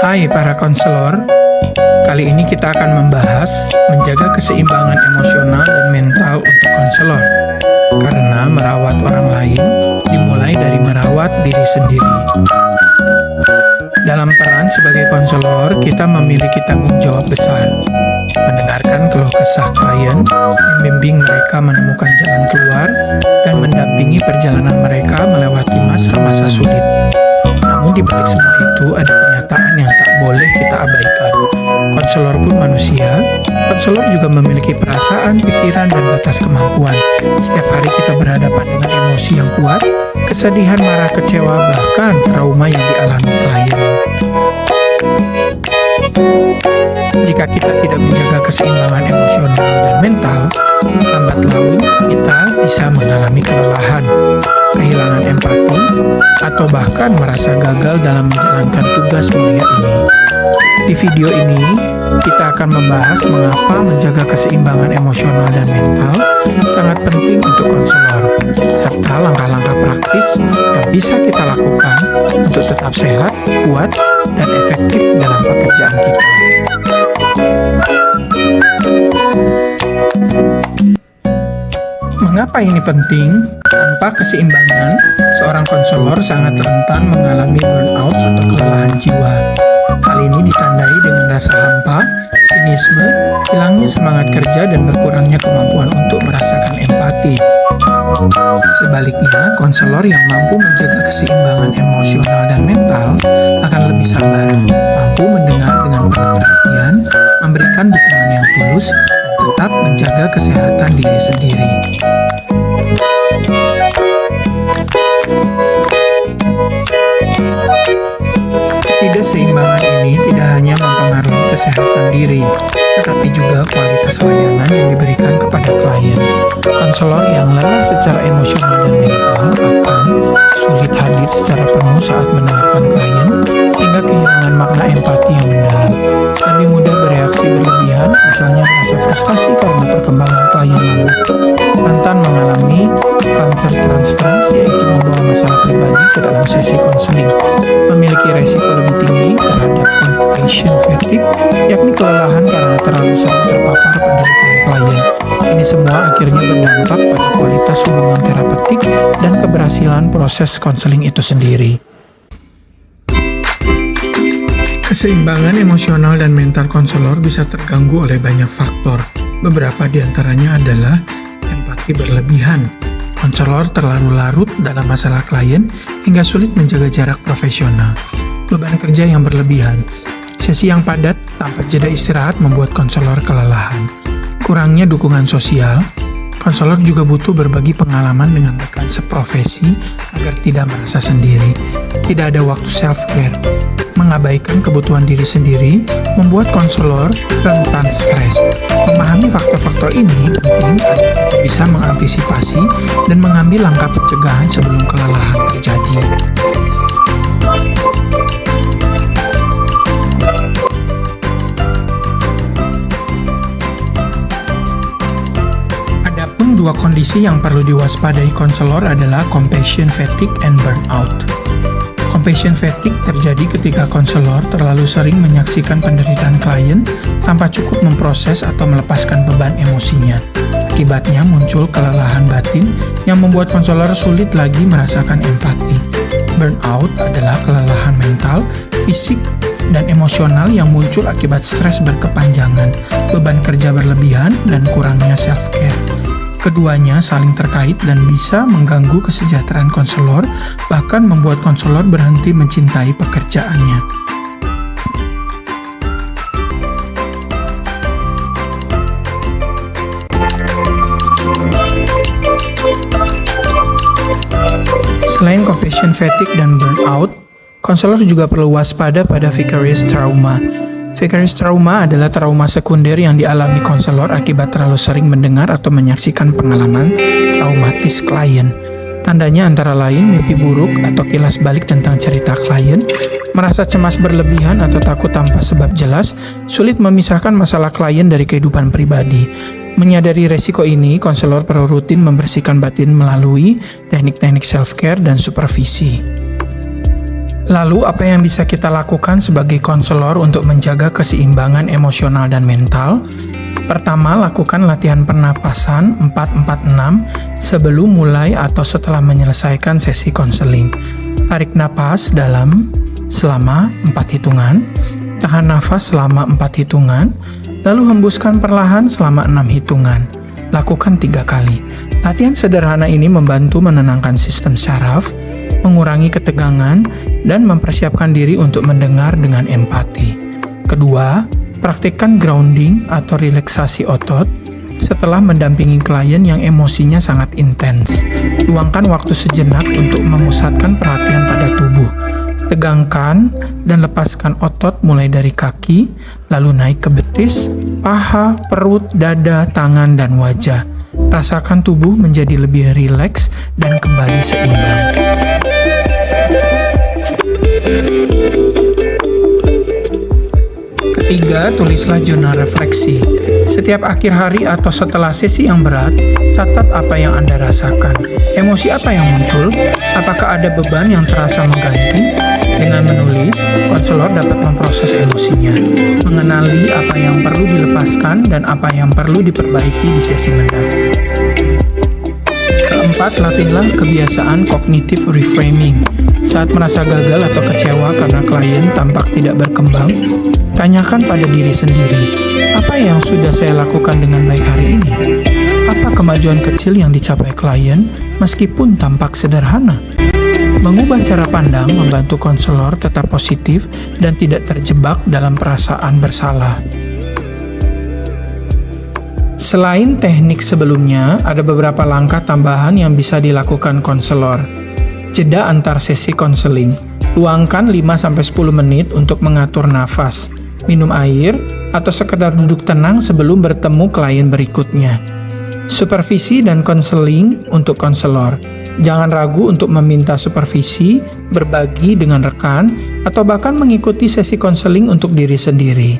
Hai para konselor, kali ini kita akan membahas menjaga keseimbangan emosional dan mental untuk konselor. Karena merawat orang lain dimulai dari merawat diri sendiri. Dalam peran sebagai konselor, kita memiliki tanggung jawab besar. Mendengarkan keluh kesah klien, membimbing mereka menemukan jalan keluar, dan mendampingi perjalanan mereka melewati masa-masa sulit. Namun di balik semua itu ada kenyataan yang tak boleh kita abaikan. Konselor pun manusia, konselor juga memiliki perasaan, pikiran, dan batas kemampuan. Setiap hari kita berhadapan dengan emosi yang kuat, kesedihan, marah, kecewa, bahkan trauma yang dialami klien. Jika kita tidak menjaga keseimbangan emosional dan mental, lambat laun kita bisa mengalami kelelahan, kehilangan empati, atau bahkan merasa gagal dalam menjalankan tugas mulia ini. Di video ini, kita akan membahas mengapa menjaga keseimbangan emosional dan mental sangat penting untuk konselor, serta langkah-langkah praktis yang bisa kita lakukan untuk tetap sehat, kuat, dan efektif dalam pekerjaan kita. Mengapa ini penting? Tanpa keseimbangan, seorang konselor sangat rentan mengalami burnout atau kelelahan jiwa. Hal ini ditandai dengan rasa hampa, sinisme, hilangnya semangat kerja, dan berkurangnya kemampuan untuk merasakan empati. Sebaliknya, konselor yang mampu menjaga keseimbangan emosional dan mental akan lebih sabar, mampu mendengar dengan penuh perhatian, memberikan dukungan yang tulus, dan tetap menjaga kesehatan diri sendiri. Ketidakseimbangan ini tidak hanya mempengaruhi kesehatan diri, tetapi juga kualitas layanan yang diberikan kepada klien. Konselor yang lelah secara emosional dan mental akan sulit hadir secara penuh saat mendengarkan klien, sehingga kehilangan makna empati yang mendalam. Lebih mudah bereaksi berlebihan, misalnya merasa frustasi karena perkembangan klien lambat. Rentan mengalami counter transference, yaitu membawa masalah pribadi ke dalam sesi konseling. Memiliki resiko lebih tinggi terhadap compassion fatigue, yakni kelelahan karena terlalu sering terpapar penderitaan klien. Ini semua akhirnya berdampak pada kualitas hubungan terapeutik dan keberhasilan proses konseling itu sendiri. Keseimbangan emosional dan mental konselor bisa terganggu oleh banyak faktor. Beberapa di antaranya adalah empati berlebihan. Konselor terlalu larut dalam masalah klien hingga sulit menjaga jarak profesional. Beban kerja yang berlebihan. Sesi yang padat tanpa jeda istirahat membuat konselor kelelahan. Kurangnya dukungan sosial. Konselor juga butuh berbagi pengalaman dengan rekan seprofesi agar tidak merasa sendiri. Tidak ada waktu self-care. Mengabaikan kebutuhan diri sendiri membuat konselor rentan stres. Memahami faktor-faktor ini penting agar bisa mengantisipasi dan mengambil langkah pencegahan sebelum kelelahan terjadi. Adapun dua kondisi yang perlu diwaspadai konselor adalah compassion fatigue and burnout. Compassion fatigue terjadi ketika konselor terlalu sering menyaksikan penderitaan klien tanpa cukup memproses atau melepaskan beban emosinya. Akibatnya muncul kelelahan batin yang membuat konselor sulit lagi merasakan empati. Burnout adalah kelelahan mental, fisik, dan emosional yang muncul akibat stres berkepanjangan, beban kerja berlebihan, dan kurangnya self-care. Keduanya saling terkait dan bisa mengganggu kesejahteraan konselor, bahkan membuat konselor berhenti mencintai pekerjaannya. Selain compassion fatigue dan burnout, konselor juga perlu waspada pada vicarious trauma. Vicarious trauma adalah trauma sekunder yang dialami konselor akibat terlalu sering mendengar atau menyaksikan pengalaman traumatis klien. Tandanya antara lain mimpi buruk atau kilas balik tentang cerita klien, merasa cemas berlebihan atau takut tanpa sebab jelas, sulit memisahkan masalah klien dari kehidupan pribadi. Menyadari resiko ini, konselor perlu rutin membersihkan batin melalui teknik-teknik self-care dan supervisi. Lalu, apa yang bisa kita lakukan sebagai konselor untuk menjaga keseimbangan emosional dan mental? Pertama, lakukan latihan pernapasan 4-4-6 sebelum mulai atau setelah menyelesaikan sesi konseling. Tarik napas dalam selama 4 hitungan, tahan nafas selama 4 hitungan, lalu hembuskan perlahan selama 6 hitungan. Lakukan 3 kali. Latihan sederhana ini membantu menenangkan sistem syaraf, mengurangi ketegangan, dan mempersiapkan diri untuk mendengar dengan empati. Kedua, praktikkan grounding atau relaksasi otot setelah mendampingi klien yang emosinya sangat intens. Luangkan waktu sejenak untuk memusatkan perhatian pada tubuh. Tegangkan dan lepaskan otot mulai dari kaki, lalu naik ke betis, paha, perut, dada, tangan, dan wajah. Rasakan tubuh menjadi lebih rileks dan kembali seimbang. Ketiga, tulislah jurnal refleksi. Setiap akhir hari atau setelah sesi yang berat, catat apa yang Anda rasakan. Emosi apa yang muncul? Apakah ada beban yang terasa menggantung? Dengan menulis, konselor dapat memproses emosinya, mengenali apa yang perlu dilepaskan dan apa yang perlu diperbaiki di sesi mendatang. Keempat, latihlah kebiasaan cognitive reframing. Saat merasa gagal atau kecewa karena klien tampak tidak berkembang, tanyakan pada diri sendiri, apa yang sudah saya lakukan dengan baik hari ini? Apa kemajuan kecil yang dicapai klien meskipun tampak sederhana? Mengubah cara pandang membantu konselor tetap positif dan tidak terjebak dalam perasaan bersalah. Selain teknik sebelumnya, ada beberapa langkah tambahan yang bisa dilakukan konselor. Jeda antar sesi konseling. Luangkan 5-10 menit untuk mengatur nafas, minum air, atau sekedar duduk tenang sebelum bertemu klien berikutnya. Supervisi dan konseling untuk konselor. Jangan ragu untuk meminta supervisi, berbagi dengan rekan, atau bahkan mengikuti sesi konseling untuk diri sendiri.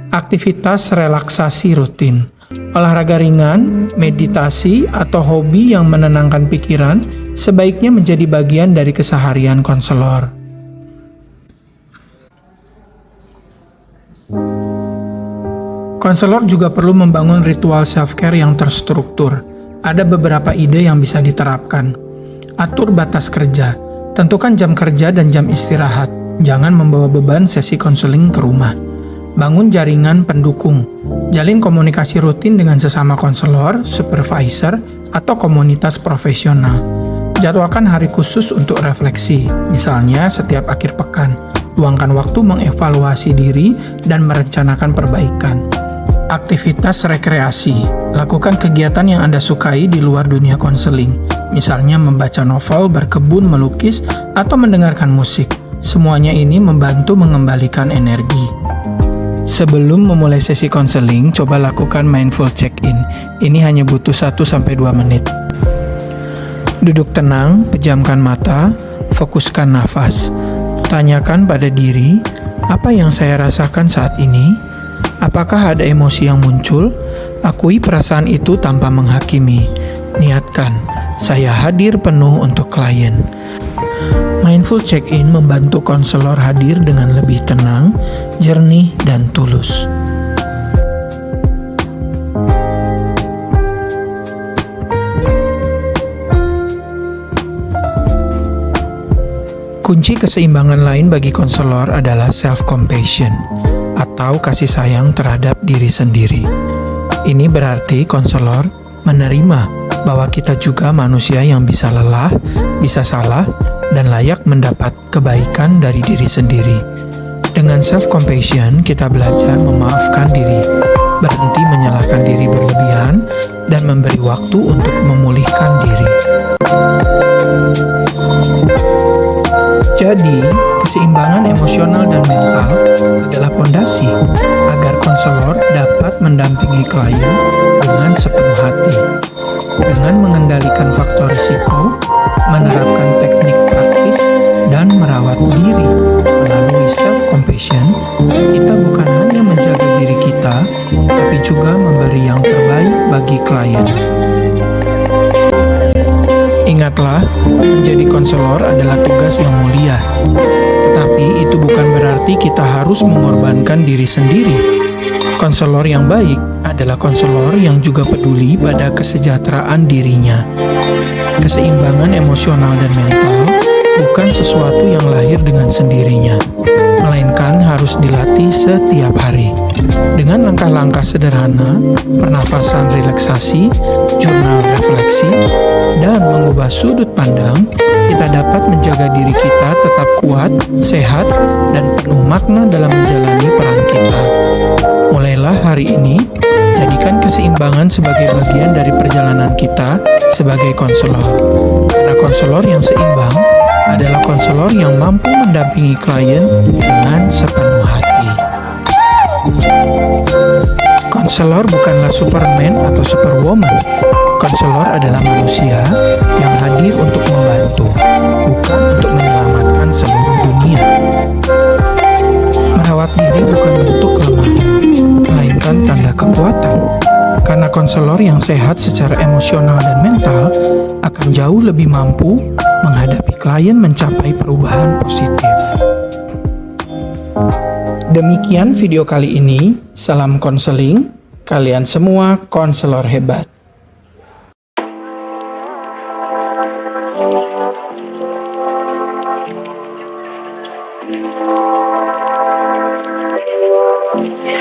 Aktivitas relaksasi rutin. Olahraga ringan, meditasi, atau hobi yang menenangkan pikiran sebaiknya menjadi bagian dari keseharian konselor. Konselor juga perlu membangun ritual self-care yang terstruktur. Ada beberapa ide yang bisa diterapkan. Atur batas kerja. Tentukan jam kerja dan jam istirahat. Jangan membawa beban sesi konseling ke rumah. Bangun jaringan pendukung. Jalin komunikasi rutin dengan sesama konselor, supervisor, atau komunitas profesional. Jadwalkan hari khusus untuk refleksi, misalnya setiap akhir pekan. Luangkan waktu mengevaluasi diri dan merencanakan perbaikan. Aktivitas rekreasi. Lakukan kegiatan yang Anda sukai di luar dunia konseling. Misalnya membaca novel, berkebun, melukis, atau mendengarkan musik. Semuanya ini membantu mengembalikan energi. Sebelum memulai sesi konseling, coba lakukan mindful check-in. Ini hanya butuh 1-2 menit. Duduk tenang, pejamkan mata, fokuskan nafas. Tanyakan pada diri, apa yang saya rasakan saat ini? Apakah ada emosi yang muncul? Akui perasaan itu tanpa menghakimi. Niatkan, saya hadir penuh untuk klien. Mindful check-in membantu konselor hadir dengan lebih tenang, jernih, dan tulus. Kunci keseimbangan lain bagi konselor adalah self-compassion, atau kasih sayang terhadap diri sendiri. Ini berarti konselor menerima bahwa kita juga manusia yang bisa lelah, bisa salah, dan layak mendapat kebaikan dari diri sendiri. Dengan self-compassion, kita belajar memaafkan diri, berhenti menyalahkan diri berlebihan, dan memberi waktu untuk memulihkan diri. Jadi, keseimbangan emosional dan mental adalah fondasi agar konselor dapat mendampingi klien dengan sepenuh hati. Dengan mengendalikan faktor risiko, menerapkan teknik praktis, dan merawat diri melalui self-compassion, kita bukan hanya menjaga diri kita, tapi juga memberi yang terbaik bagi klien. Ingatlah, menjadi konselor adalah tugas yang mulia. berarti kita harus mengorbankan diri sendiri. Konselor yang baik adalah konselor yang juga peduli pada kesejahteraan dirinya. Keseimbangan emosional dan mental bukan sesuatu yang lahir dengan sendirinya, melainkan harus dilatih setiap hari. Dengan langkah-langkah sederhana, pernafasan relaksasi, jurnal refleksi, dan mengubah sudut pandang, kita dapat menjaga diri kita tetap kuat, sehat, dan penuh makna dalam menjalani peran kita. Mulailah hari ini, jadikan keseimbangan sebagai bagian dari perjalanan kita sebagai konselor. Karena konselor yang seimbang adalah konselor yang mampu mendampingi klien dengan sepenuh hati. Konselor bukanlah Superman atau Superwoman. Konselor adalah manusia yang hadir untuk membantu, bukan untuk menyelamatkan seluruh dunia. Merawat diri bukan bentuk kelemahan, melainkan tanda kekuatan. Karena konselor yang sehat secara emosional dan mental akan jauh lebih mampu menghadapi klien mencapai perubahan positif. Demikian video kali ini. Salam konseling. Kalian semua konselor hebat. Yeah.